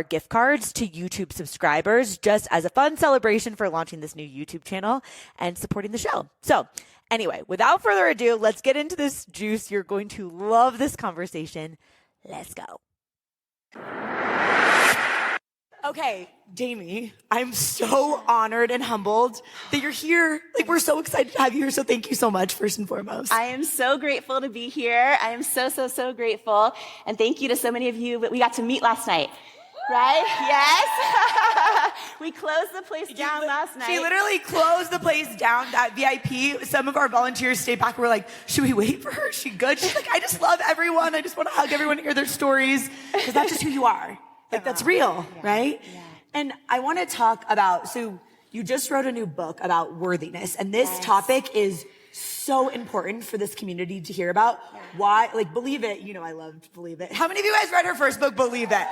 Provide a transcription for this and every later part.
gift cards to YouTube subscribers just as a fun celebration for launching this new YouTube channel and supporting the show. So anyway, without further ado, let's get into this juice. You're going to love this conversation. Let's go. Okay, Jamie, I'm so honored and humbled that you're here. Like, we're so excited to have you here. So thank you so much, first and foremost. I am so grateful to be here. I am so grateful. And thank you to so many of you that we got to meet last night. Right? Yes. We closed the place down last night. She literally closed the place down, that VIP. Some of our volunteers stayed back and were like, should we wait for her? Is she good? She's like, I just love everyone. I just want to hug everyone and hear their stories. Because that's just who you are. Like, that's real, right? Yeah. And I want to talk about, so you just wrote a new book about worthiness. And this topic is so important for this community to hear about. Yeah. Why? Like, Believe It. You know, I loved Believe It. How many of you guys read her first book, Believe It?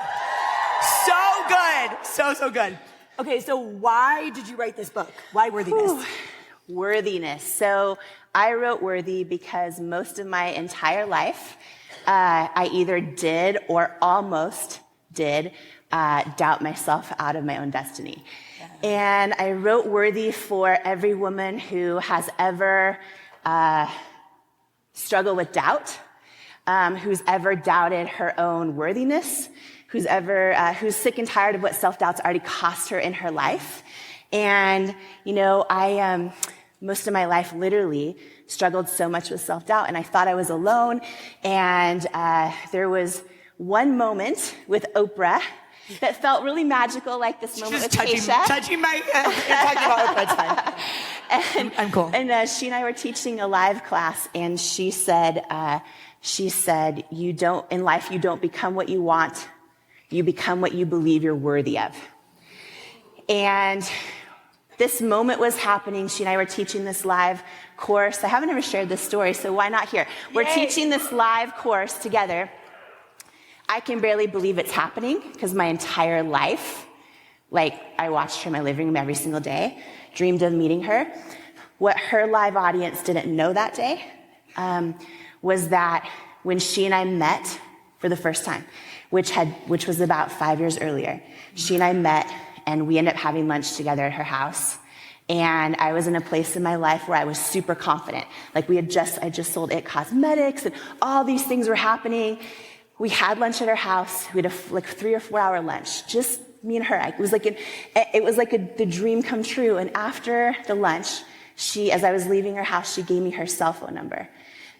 So good. So good. Okay, so why did you write this book? Why worthiness? Worthiness. So I wrote Worthy because most of my entire life, I either did or almost did doubt myself out of my own destiny. Yeah. And I wrote Worthy for every woman who has ever struggled with doubt, who's ever doubted her own worthiness, who's sick and tired of what self-doubt's already cost her in her life. And, you know, I most of my life literally struggled so much with self-doubt, and I thought I was alone. And there was one moment with Oprah that felt really magical, like this moment with Keisha. Touching my talking about Oprah, it's fine. And, I'm cool. And she and I were teaching a live class, and she said, you don't, in life, you don't become what you want. You become what you believe you're worthy of. And this moment was happening. She and I were teaching this live course. I haven't ever shared this story, so why not here? We're teaching this live course together. I can barely believe it's happening because my entire life, like, I watched her in my living room every single day, dreamed of meeting her. What her live audience didn't know that day was that when she and I met for the first time, which was about 5 years earlier, she and I met and we ended up having lunch together at her house. And I was in a place in my life where I was super confident. Like, I just sold It Cosmetics and all these things were happening. We had lunch at her house. We had a 3 or 4 hour lunch, just me and her. It was like the dream come true. And after the lunch, as I was leaving her house, she gave me her cell phone number.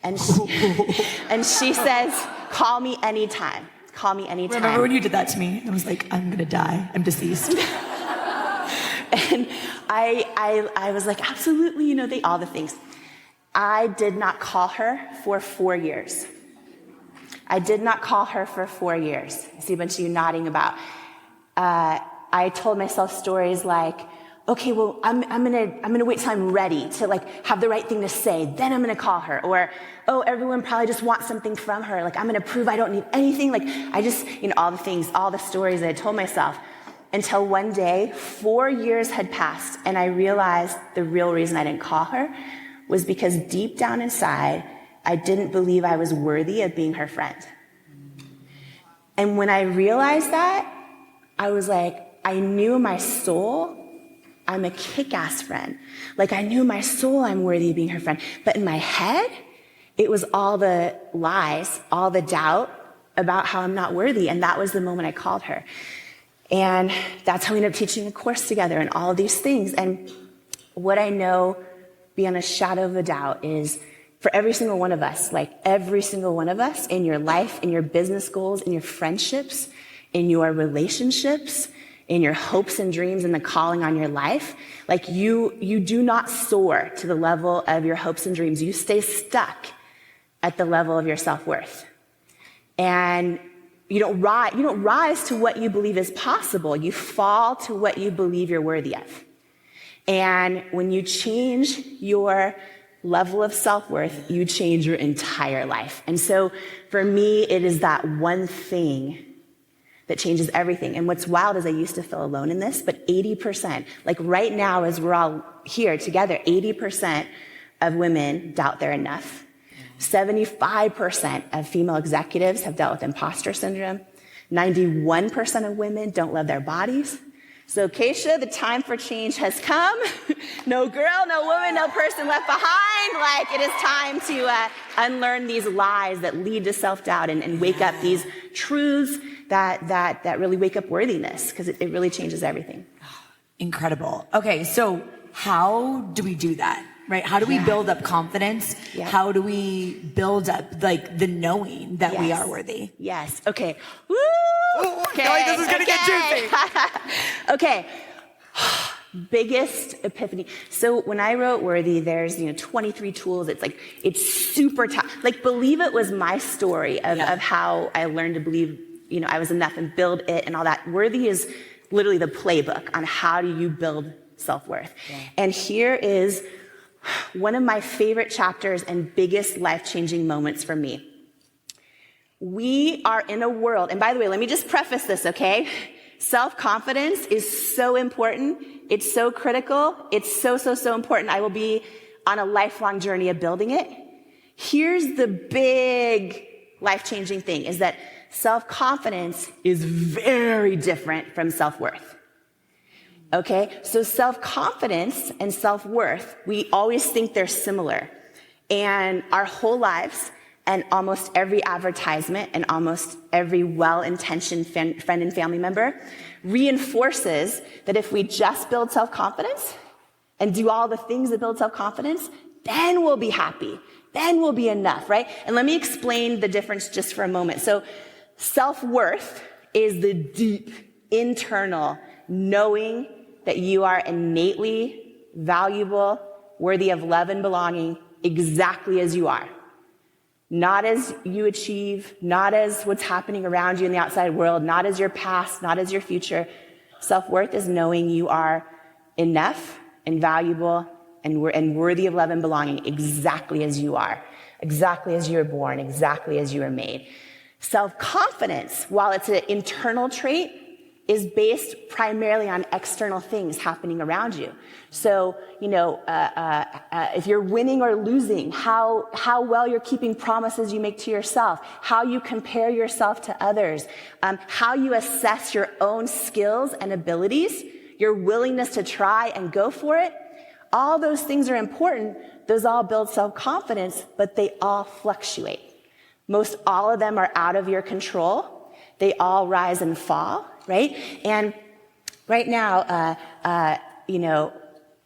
And she says, call me anytime. Call me anytime. Remember when you did that to me? I was like, I'm going to die. I'm deceased. And I was like, absolutely, all the things. I did not call her for 4 years. I did not call her for 4 years. I see a bunch of you nodding about. I told myself stories like, okay, well, I'm gonna wait till I'm ready to have the right thing to say. Then I'm gonna call her. Or, oh, everyone probably just wants something from her. I'm gonna prove I don't need anything. I just, all the things, all the stories that I told myself. Until one day, 4 years had passed, and I realized the real reason I didn't call her was because deep down inside, I didn't believe I was worthy of being her friend. And when I realized that, I was like, I knew in my soul, I'm a kick-ass friend. I knew in my soul I'm worthy of being her friend. But in my head, it was all the lies, all the doubt about how I'm not worthy. And that was the moment I called her. And that's how we ended up teaching a course together and all of these things. And what I know beyond a shadow of a doubt is for every single one of us, every single one of us in your life, in your business goals, in your friendships, in your relationships, in your hopes and dreams and the calling on your life, you do not soar to the level of your hopes and dreams. You stay stuck at the level of your self-worth. And you don't rise to what you believe is possible. You fall to what you believe you're worthy of. And when you change your level of self-worth, you change your entire life. And so for me, it is that one thing that changes everything. And what's wild is I used to feel alone in this, but 80%, right now as we're all here together, 80% of women doubt they're enough. 75% of female executives have dealt with imposter syndrome. 91% of women don't love their bodies. So, Keisha, the time for change has come. No girl, no woman, no person left behind. Like, it is time to unlearn these lies that lead to self-doubt and wake up these truths that really wake up worthiness, because it really changes everything. Incredible. Okay, so how do we do that? Right? How do we build up confidence? Yeah. How do we build up like the knowing that we are worthy? Yes. Okay. Woo! Okay. I feel like this is gonna get juicy. Okay. Biggest epiphany. So when I wrote Worthy, there's 23 tools. It's super tough. Like, believe it was my story of how I learned to believe I was enough and build it and all that. Worthy is literally the playbook on how do you build self-worth. Yeah. And here is one of my favorite chapters and biggest life-changing moments for me. We are in a world, and by the way, let me just preface this, okay? Self-confidence is so important. It's so critical. It's so important. I will be on a lifelong journey of building it. Here's the big life-changing thing, is that self-confidence is very different from self-worth. Okay, so self-confidence and self-worth, we always think they're similar. And our whole lives and almost every advertisement and almost every well-intentioned friend and family member reinforces that if we just build self-confidence and do all the things that build self-confidence, then we'll be happy. Then we'll be enough, right? And let me explain the difference just for a moment. So self-worth is the deep, internal knowing that you are innately valuable, worthy of love and belonging, exactly as you are. Not as you achieve, not as what's happening around you in the outside world, not as your past, not as your future. Self-worth is knowing you are enough and valuable and worthy of love and belonging, exactly as you are, exactly as you were born, exactly as you were made. Self-confidence, while it's an internal trait, is based primarily on external things happening around you. So, if you're winning or losing, how well you're keeping promises you make to yourself, how you compare yourself to others, how you assess your own skills and abilities, your willingness to try and go for it, all those things are important. Those all build self-confidence, but they all fluctuate. Most all of them are out of your control. They all rise and fall. Right? And right now,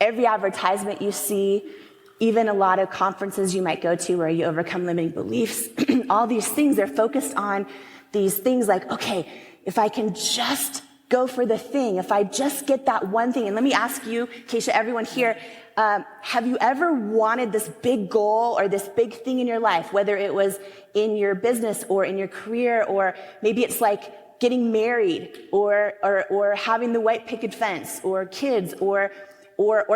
every advertisement you see, even a lot of conferences you might go to where you overcome limiting beliefs, all these things, they're focused on these things like, okay, if I can just go for the thing, if I just get that one thing. And let me ask you, Keisha, everyone here, have you ever wanted this big goal or this big thing in your life, whether it was in your business or in your career, or maybe it's like getting married or having the white picket fence or kids or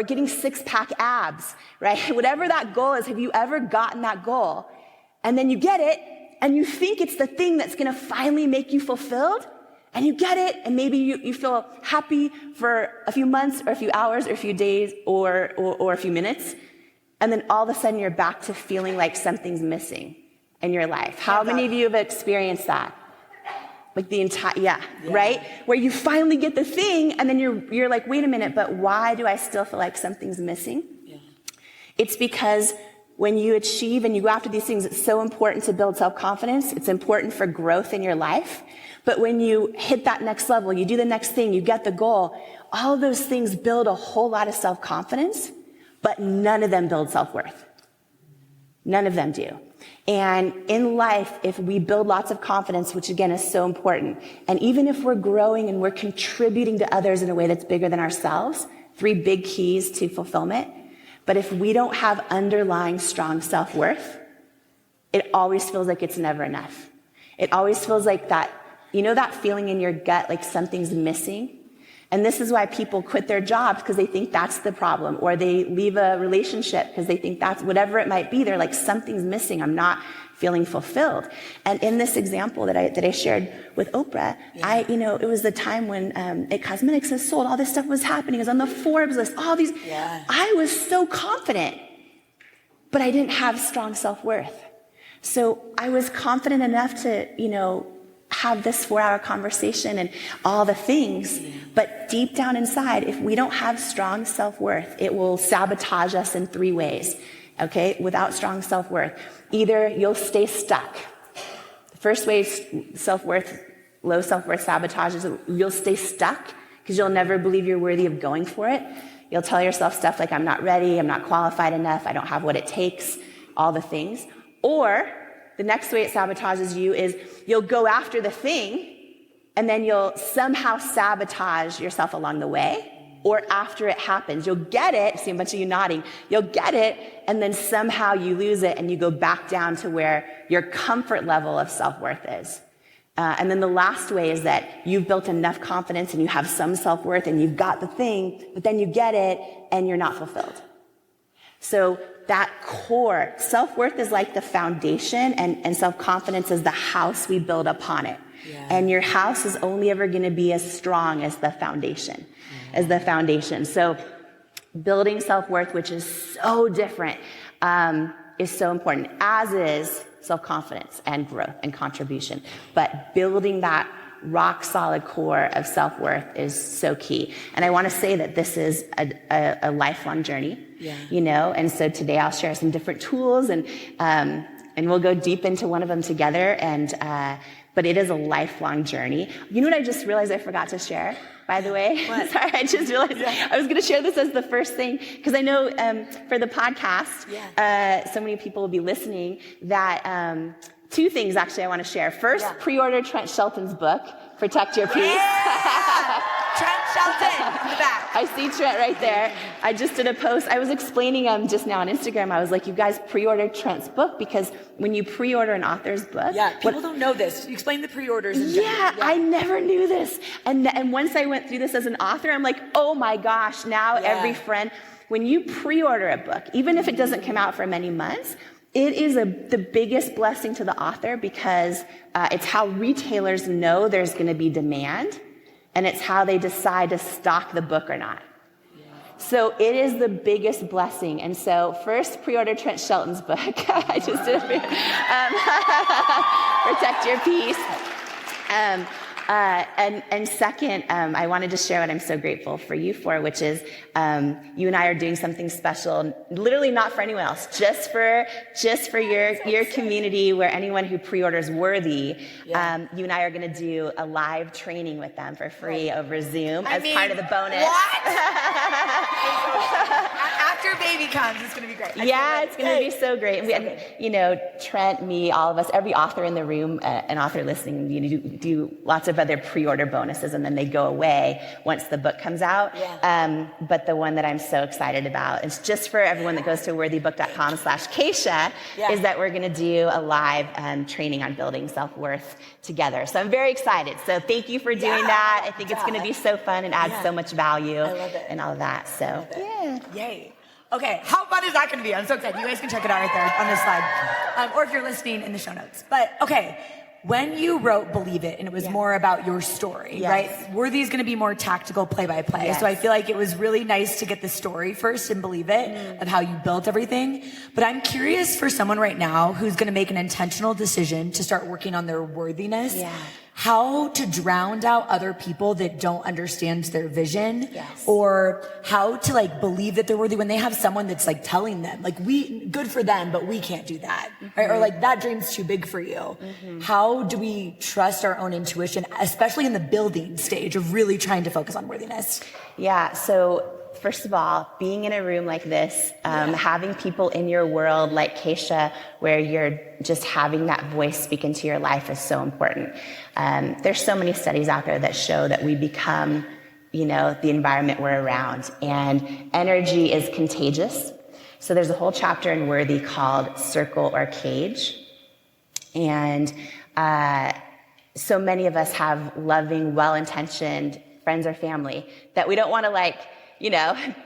getting six-pack abs, right? Whatever that goal is, have you ever gotten that goal and then you get it and you think it's the thing that's going to finally make you fulfilled, and you get it and maybe you feel happy for a few months or a few hours or a few days or a few minutes, and then all of a sudden you're back to feeling like something's missing in your life. How many of you have experienced that? Like the entire, right? Where you finally get the thing and then you're like, wait a minute, but why do I still feel like something's missing? Yeah. It's because when you achieve and you go after these things, it's so important to build self-confidence. It's important for growth in your life. But when you hit that next level, you do the next thing, you get the goal, all of those things build a whole lot of self-confidence, but none of them build self-worth. None of them do. And in life, if we build lots of confidence, which again is so important, and even if we're growing and we're contributing to others in a way that's bigger than ourselves, 3 big keys to fulfillment. But if we don't have underlying strong self-worth, it always feels like it's never enough. It always feels like that, that feeling in your gut, like something's missing. And this is why people quit their jobs, because they think that's the problem, or they leave a relationship because they think that's whatever it might be. They're like, something's missing. I'm not feeling fulfilled. And in this example that I shared with Oprah, it was the time when It Cosmetics has sold, all this stuff was happening. It was on the Forbes list, all these. Yeah. I was so confident, but I didn't have strong self-worth. So I was confident enough to, have this 4-hour conversation and all the things. But deep down inside, if we don't have strong self-worth, it will sabotage us in 3 ways, okay? Without strong self-worth, either you'll stay stuck. The first way low self-worth sabotages, you'll stay stuck because you'll never believe you're worthy of going for it. You'll tell yourself stuff like, I'm not ready, I'm not qualified enough, I don't have what it takes, all the things. Or the next way it sabotages you is you'll go after the thing and then you'll somehow sabotage yourself along the way. Or after it happens, you'll get it, see a bunch of you nodding, you'll get it, and then somehow you lose it and you go back down to where your comfort level of self-worth is. And then the last way is that you've built enough confidence and you have some self-worth and you've got the thing, but then you get it and you're not fulfilled. So that core, self-worth is like the foundation and self-confidence is the house we build upon it. Yeah. And your house is only ever going to be as strong as the foundation, So building self-worth, which is so different, is so important, as is self-confidence and growth and contribution. But building that rock solid core of self-worth is so key. And I want to say that this is a lifelong journey, and so today I'll share some different tools and we'll go deep into one of them together. But it is a lifelong journey. You know what I just realized I forgot to share, by the way? What? Sorry, I just realized I was going to share this as the first thing, because I know for the podcast, so many people will be listening that 2 things actually I want to share. First, pre-order Trent Shelton's book, Protect Your Peace. Yeah! Trent Shelton in the back. I see Trent right there. I just did a post. I was explaining just now on Instagram. I was like, you guys pre-order Trent's book, because when you pre-order an author's book. Yeah, people don't know this. Explain the pre-orders in general. Yeah, I never knew this. And once I went through this as an author, I'm like, oh my gosh, now every friend, when you pre-order a book, even if it doesn't come out for many months, it is the biggest blessing to the author, because it's how retailers know there's going to be demand, and it's how they decide to stock the book or not. So it is the biggest blessing. And so first, pre-order Trent Shelton's book. I just did it. Protect Your Peace. And second, I wanted to share what I'm so grateful for you for, which is you and I are doing something special, literally not for anyone else, just for your community, where anyone who pre-orders Worthy, you and I are going to do a live training with them for free over Zoom as part of the bonus. What? After baby comes, it's going to be great. It's going to be so great. And Trent, me, all of us, every author in the room, an author listening, do lots of other pre-order bonuses, and then they go away once the book comes out. But the one that I'm so excited about is just for everyone that goes to worthybook.com/Keisha, is that we're going to do a live training on building self-worth together. So I'm very excited. So thank you for doing that. I think it's going to be so fun and add so much value and all of that. So Yay. Okay, how fun is that going to be? I'm so excited. You guys can check it out right there on this slide. Or if you're listening, in the show notes. But okay, when you wrote Believe It, and it was more about your story, right? Worthy is going to be more tactical play-by-play. So I feel like it was really nice to get the story first and Believe It of how you built everything. But I'm curious for someone right now who's going to make an intentional decision to start working on their worthiness, how to drown out other people that don't understand their vision, or how to believe that they're worthy when they have someone that's telling them good for them, but we can't do that, right? Or that dream's too big for you. How do we trust our own intuition, especially in the building stage of really trying to focus on worthiness? So first of all, being in a room like this, having people in your world like Keisha, where you're just having that voice speak into your life, is so important. There's so many studies out there that show that we become, the environment we're around, and energy is contagious. So there's a whole chapter in Worthy called Circle or Cage. And so many of us have loving, well-intentioned friends or family that we don't want to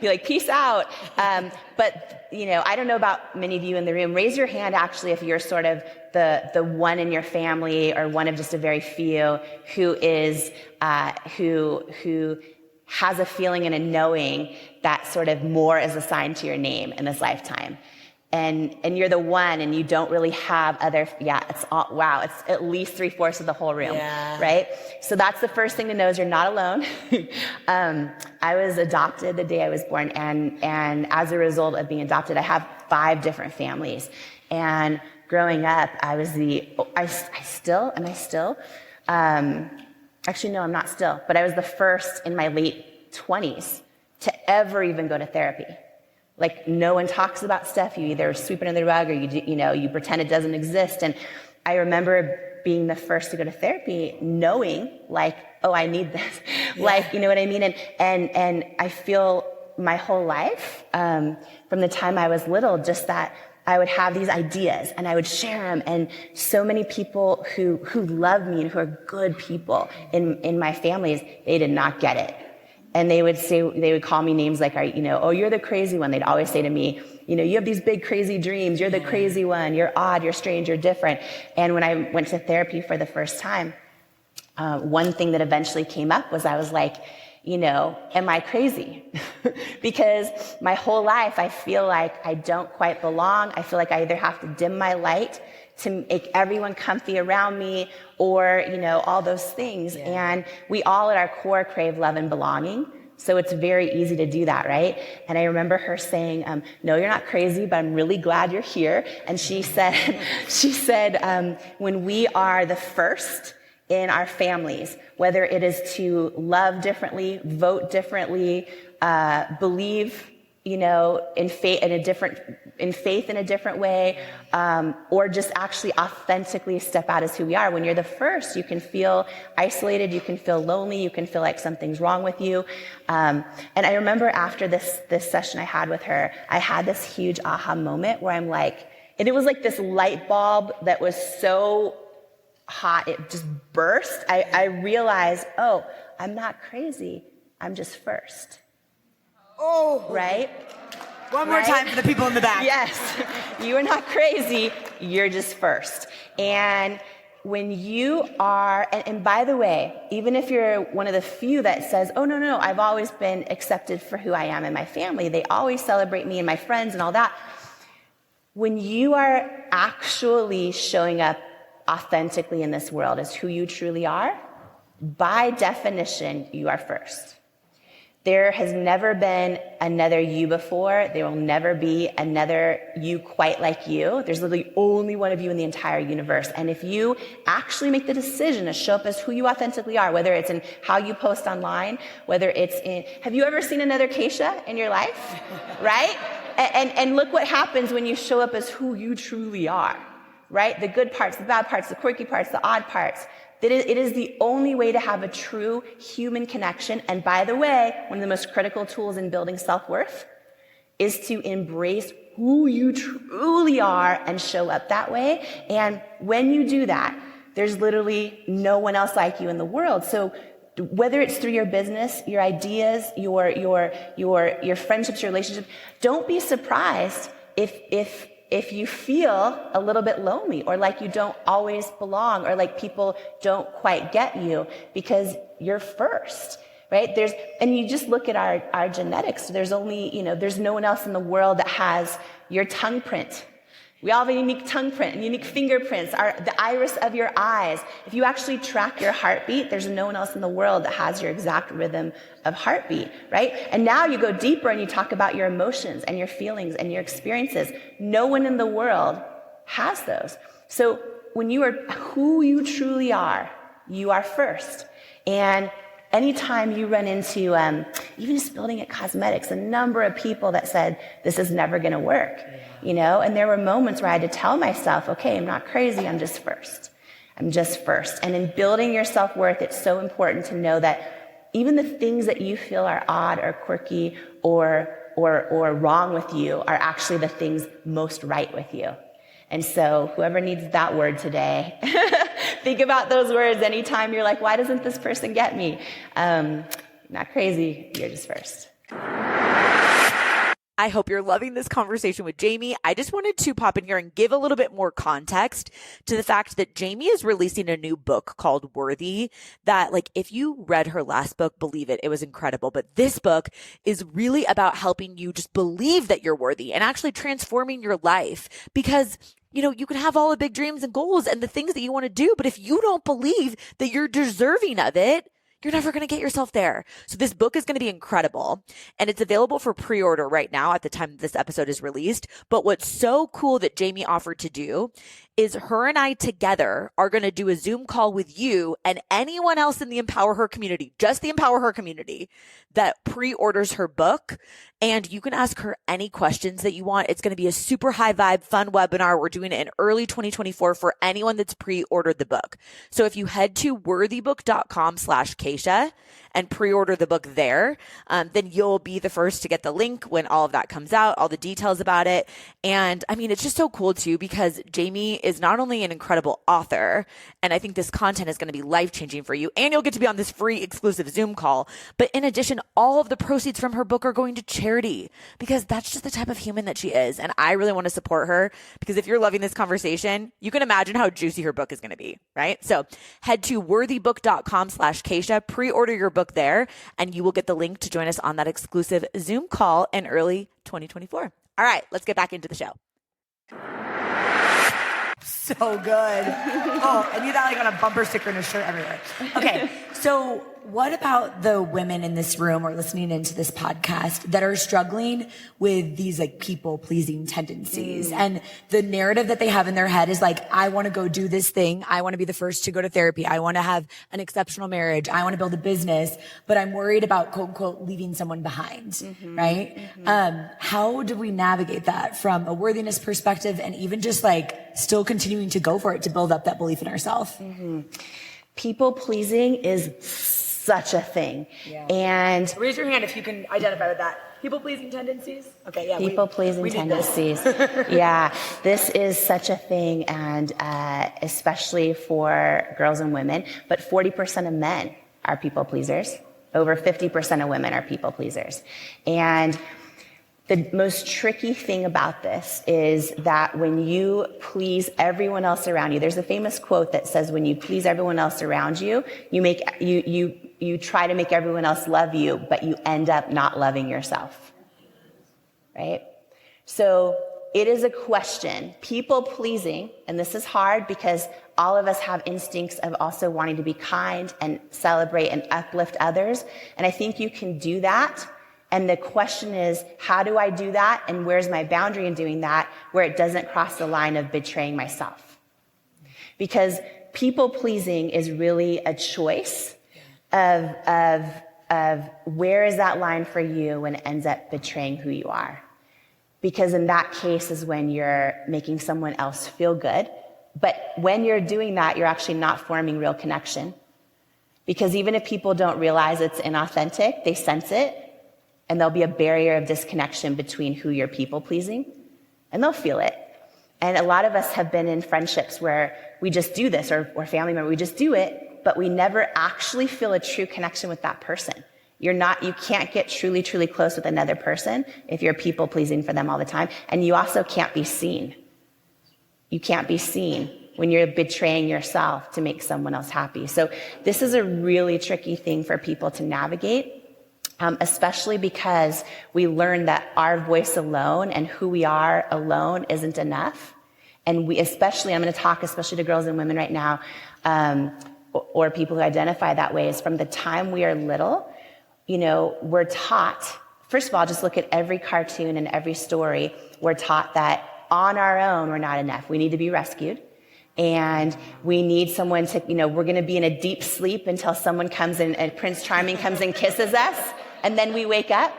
be like, peace out. But, I don't know about many of you in the room. Raise your hand, actually, if you're sort of the one in your family, or one of just a very few who is, who has a feeling and a knowing that sort of more is assigned to your name in this lifetime. and you're the one and you don't really have other, it's at least 3/4 of the whole room, right? So that's the first thing to know is you're not alone. I was adopted the day I was born, and as a result of being adopted, I have 5 different families. And growing up, I was actually, no, I'm not still, but I was the first in my late 20s to ever even go to therapy. Like, no one talks about stuff. You either sweep it under the rug or you pretend it doesn't exist. And I remember being the first to go to therapy, knowing like, oh, I need this. Like, you know what I mean? And I feel my whole life, from the time I was little, just that I would have these ideas and I would share them. And so many people who love me and who are good people in my families, they did not get it. And they would call me names like, oh, you're the crazy one. They'd always say to me, you have these big crazy dreams. You're the crazy one. You're odd. You're strange. You're different. And when I went to therapy for the first time, one thing that eventually came up was I was like, am I crazy? Because my whole life, I feel like I don't quite belong. I feel like I either have to dim my light to make everyone comfy around me or, all those things. And we all at our core crave love and belonging. So it's very easy to do that, right? And I remember her saying, no, you're not crazy, but I'm really glad you're here. And she said, when we are the first in our families, whether it is to love differently, vote differently, believe, in faith in a different way, or just actually authentically step out as who we are. When you're the first, you can feel isolated, you can feel lonely, you can feel like something's wrong with you. And I remember after this session I had with her, I had this huge aha moment where I'm like, and it was like this light bulb that was so hot, it just burst. I realized, oh, I'm not crazy, I'm just first. Oh. Right? One more time for the people in the back. Yes. You are not crazy. You're just first. And when you are, and by the way, even if you're one of the few that says, oh, no, I've always been accepted for who I am in my family. They always celebrate me and my friends and all that. When you are actually showing up authentically in this world as who you truly are, by definition, you are first. There has never been another you before. There will never be another you quite like you. There's literally only one of you in the entire universe. And if you actually make the decision to show up as who you authentically are, whether it's in how you post online, whether it's in, have you ever seen another Keisha in your life? Right? And look what happens when you show up as who you truly are, right? The good parts, the bad parts, the quirky parts, the odd parts. It is the only way to have a true human connection. And by the way, one of the most critical tools in building self-worth is to embrace who you truly are and show up that way. And when you do that, there's literally no one else like you in the world. So whether it's through your business, your ideas, your friendships, your relationships, don't be surprised if you feel a little bit lonely or like you don't always belong or like people don't quite get you because you're first, right? And you just look at our genetics. There's only, there's no one else in the world that has your tongue print. We all have a unique tongue print and unique fingerprints, the iris of your eyes. If you actually track your heartbeat, there's no one else in the world that has your exact rhythm of heartbeat, right? And now you go deeper and you talk about your emotions and your feelings and your experiences. No one in the world has those. So when you are who you truly are, you are first. And anytime you run into, even just building at cosmetics, a number of people that said, this is never going to work. And there were moments where I had to tell myself, okay, I'm not crazy, I'm just first. I'm just first. And in building your self-worth, it's so important to know that even the things that you feel are odd or quirky or wrong with you are actually the things most right with you. And so whoever needs that word today, think about those words anytime you're like, why doesn't this person get me? Not crazy, you're just first. I hope you're loving this conversation with Jamie. I just wanted to pop in here and give a little bit more context to the fact that Jamie is releasing a new book called Worthy that, like, if you read her last book, believe it, it was incredible. But this book is really about helping you just believe that you're worthy and actually transforming your life, because you can have all the big dreams and goals and the things that you want to do, but if you don't believe that you're deserving of it, you're never going to get yourself there. So this book is going to be incredible, and it's available for pre-order right now at the time this episode is released. But what's so cool that Jamie offered to do is her and I together are going to do a Zoom call with you and anyone else in the Empower Her community, just the Empower Her community that pre-orders her book. And you can ask her any questions that you want. It's going to be a super high vibe, fun webinar. We're doing it in early 2024 for anyone that's pre-ordered the book. So if you head to worthybook.com/Keisha and pre-order the book there, then you'll be the first to get the link when all of that comes out, all the details about it. And I mean, it's just so cool too, because Jamie is not only an incredible author, and I think this content is going to be life-changing for you, and you'll get to be on this free exclusive Zoom call. But in addition, all of the proceeds from her book are going to charity, because that's just the type of human that she is. And I really want to support her, because if you're loving this conversation, you can imagine how juicy her book is going to be, right? So head to worthybook.com/Keisha, pre-order your book there, and you will get the link to join us on that exclusive Zoom call in early 2024. All right, let's get back into the show. So good. Oh, I need that like on a bumper sticker and a shirt everywhere. Okay, so what about the women in this room or listening into this podcast that are struggling with these like people-pleasing tendencies? And the narrative that they have in their head is like, I want to go do this thing. I want to be the first to go to therapy. I want to have an exceptional marriage. I want to build a business, but I'm worried about, quote unquote, leaving someone behind, right? How do we navigate that from a worthiness perspective and even just like still continuing to go for it to build up that belief in ourselves? People pleasing is such a thing. Yeah. And raise your hand if you can identify with that. People pleasing tendencies? Okay, yeah. People pleasing tendencies. Yeah, this is such a thing, and especially for girls and women, but 40% of men are people pleasers. Over 50% of women are people pleasers. And the most tricky thing about this is that when you please everyone else around you, there's a famous quote that says, when you please everyone else around you, you try to make everyone else love you, but you end up not loving yourself, right? So it is a question. People pleasing, and this is hard because all of us have instincts of also wanting to be kind and celebrate and uplift others. And I think you can do that. And the question is, how do I do that? And where's my boundary in doing that where it doesn't cross the line of betraying myself? Because people pleasing is really a choice of where is that line for you when it ends up betraying who you are. Because in that case is when you're making someone else feel good. But when you're doing that, you're actually not forming real connection. Because even if people don't realize it's inauthentic, they sense it. And there'll be a barrier of disconnection between who you're people pleasing, and they'll feel it. And a lot of us have been in friendships where we just do this, or family member, we just do it, but we never actually feel a true connection with that person. You can't get truly, truly close with another person if you're people pleasing for them all the time. And you also can't be seen. You can't be seen when you're betraying yourself to make someone else happy. So this is a really tricky thing for people to navigate. Especially because we learn that our voice alone and who we are alone isn't enough. And I'm going to talk especially to girls and women right now, or people who identify that way, is from the time we are little, we're taught, first of all, just look at every cartoon and every story, we're taught that on our own, we're not enough. We need to be rescued. And we need someone to, we're going to be in a deep sleep until someone comes in and Prince Charming comes and kisses us. And then we wake up.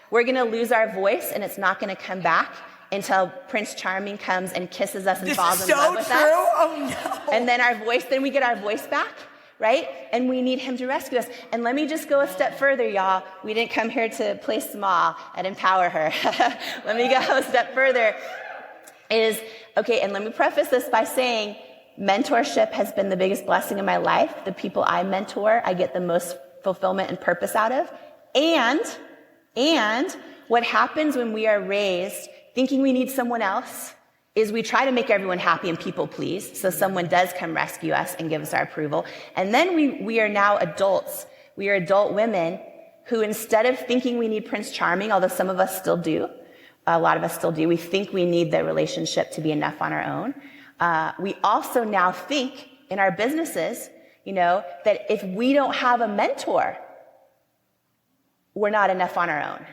We're going to lose our voice, and it's not going to come back until Prince Charming comes and kisses us and falls in love with us. Oh, no. And then we get our voice back, right? And we need him to rescue us. And let me just go a step further, y'all. We didn't come here to play small and empower her. Let me go a step further. And let me preface this by saying mentorship has been the biggest blessing in my life. The people I mentor, I get the most fulfillment and purpose out of. And What happens when we are raised thinking we need someone else is we try to make everyone happy and people please, so someone does come rescue us and give us our approval. And then we are now adults. We are adult women who, instead of thinking we need Prince Charming, although some of us still do, a lot of us still do, we think we need the relationship to be enough on our own. We also now think in our businesses, that if we don't have a mentor, we're not enough on our own.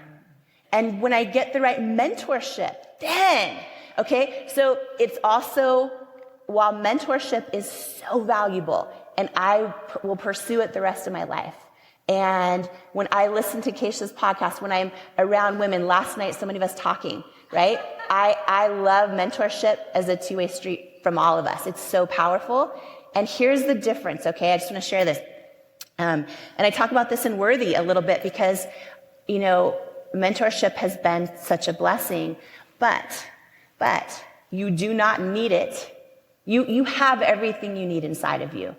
And when I get the right mentorship, then, okay, so it's also, while mentorship is so valuable, and I will pursue it the rest of my life. And when I listen to Keisha's podcast, when I'm around women, last night, so many of us talking, right? I love mentorship as a two-way street from all of us. It's so powerful. And here's the difference, okay? I just want to share this. And I talk about this in Worthy a little bit because, mentorship has been such a blessing, but you do not need it. You have everything you need inside of you.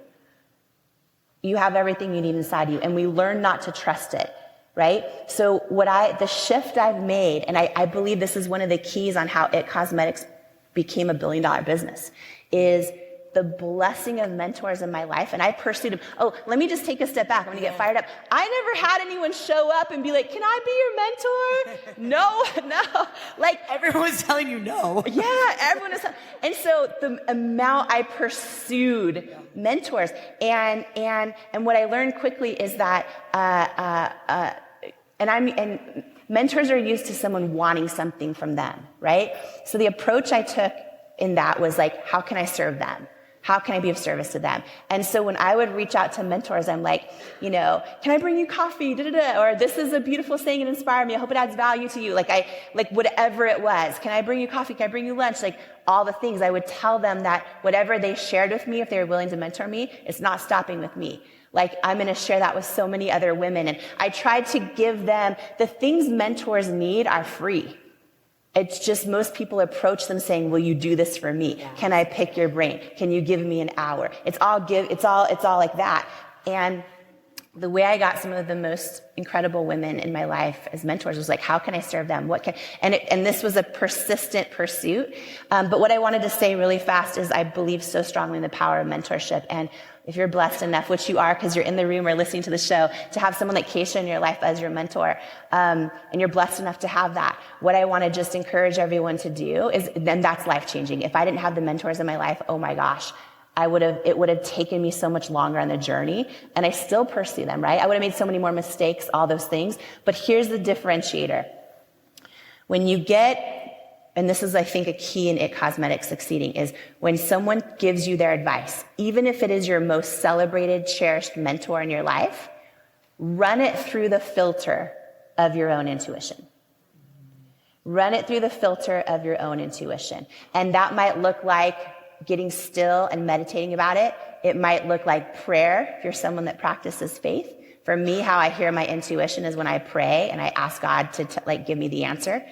You have everything you need inside you, and we learn not to trust it, right? So the shift I've made, and I believe this is one of the keys on how It Cosmetics became $1 billion business, is the blessing of mentors in my life, and I pursued them. Oh, let me just take a step back. I'm gonna get fired up. I never had anyone show up and be like, can I be your mentor? No. Like, everyone was telling you no. Yeah, everyone is. And so the amount I pursued mentors, and what I learned quickly is that, and mentors are used to someone wanting something from them, right? So the approach I took in that was like, how can I serve them? How can I be of service to them? And so when I would reach out to mentors, I'm like, can I bring you coffee? Or this is a beautiful saying, it inspired me. I hope it adds value to you. Like whatever it was. Can I bring you coffee? Can I bring you lunch? Like all the things. I would tell them that whatever they shared with me, if they were willing to mentor me, it's not stopping with me. Like, I'm going to share that with so many other women. And I tried to give them the things mentors need are free. It's just most people approach them saying, will you do this for me? Yeah. Can I pick your brain? Can you give me an hour? It's all like that. And the way I got some of the most incredible women in my life as mentors was like, how can I serve them? And this was a persistent pursuit. But what I wanted to say really fast is I believe so strongly in the power of mentorship. And if you're blessed enough, which you are because you're in the room or listening to the show, to have someone like Keisha in your life as your mentor, and you're blessed enough to have that, what I want to just encourage everyone to do is, then that's life-changing. If I didn't have the mentors in my life, oh my gosh, it would have taken me so much longer on the journey, and I still pursue them, right? I would have made so many more mistakes, all those things. But here's the differentiator. When you get, and this is, I think, a key in It Cosmetics succeeding, is when someone gives you their advice, even if it is your most celebrated, cherished mentor in your life, run it through the filter of your own intuition. Run it through the filter of your own intuition. And that might look like getting still and meditating about it. It might look like prayer, if you're someone that practices faith. For me, how I hear my intuition is when I pray and I ask God to give me the answer.